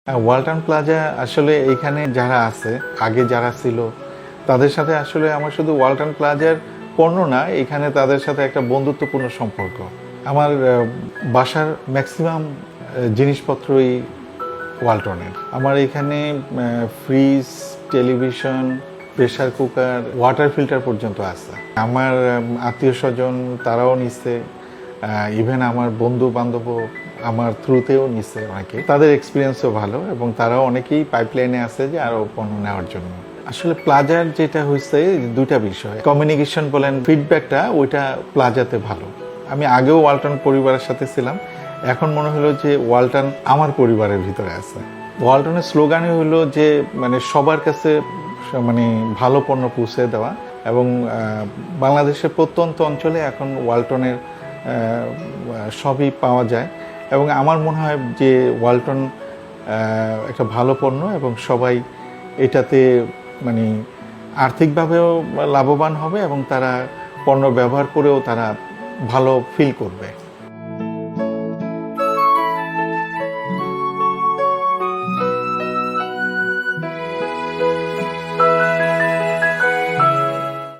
Walton plaza আসলে এইখানে যারা আছে, আগে যারা ছিল তাদের সাথে আসলে আমার শুধু ওয়ালটন প্লাজার পণ্য না, এখানে তাদের সাথে একটা বন্ধুত্বপূর্ণ সম্পর্ক। আমার বাসার ম্যাক্সিমাম জিনিসপত্রই ওয়ালটনের। আমার এখানে fridge, television, pressure cooker, water filter পর্যন্ত আছে। আমার আত্মীয় স্বজন তারাও নিচ্ছে, ইভেন আমার বন্ধু বান্ধবও আমার থ্রুতেও নিচ্ছে অনেকে। তাদের এক্সপিরিয়েন্সও ভালো এবং তারাও অনেকেই পাইপলাইনে আছে যে আরও পণ্য নেওয়ার জন্য। আসলে প্লাজার যেটা হয়েছে দুইটা বিষয়, কমিউনিকেশন বলেন, ফিডব্যাকটা ওইটা প্লাজাতে ভালো। আমি আগেও ওয়ালটন পরিবারের সাথে ছিলাম, এখন মনে হলো যে ওয়ালটন আমার পরিবারের ভিতরে আছে। ওয়ালটনের স্লোগানই হলো যে মানে সবার কাছে মানে ভালো পণ্য পৌঁছে দেওয়া, এবং বাংলাদেশের প্রত্যন্ত অঞ্চলে এখন ওয়ালটনের সবই পাওয়া যায়। এবং আমার মনে হয় যে ওয়ালটন একটা ভালো পণ্য এবং সবাই এটাতে মানে আর্থিকভাবেও লাভবান হবে এবং তারা পণ্য ব্যবহার করেও তারা ভালো ফিল করবে।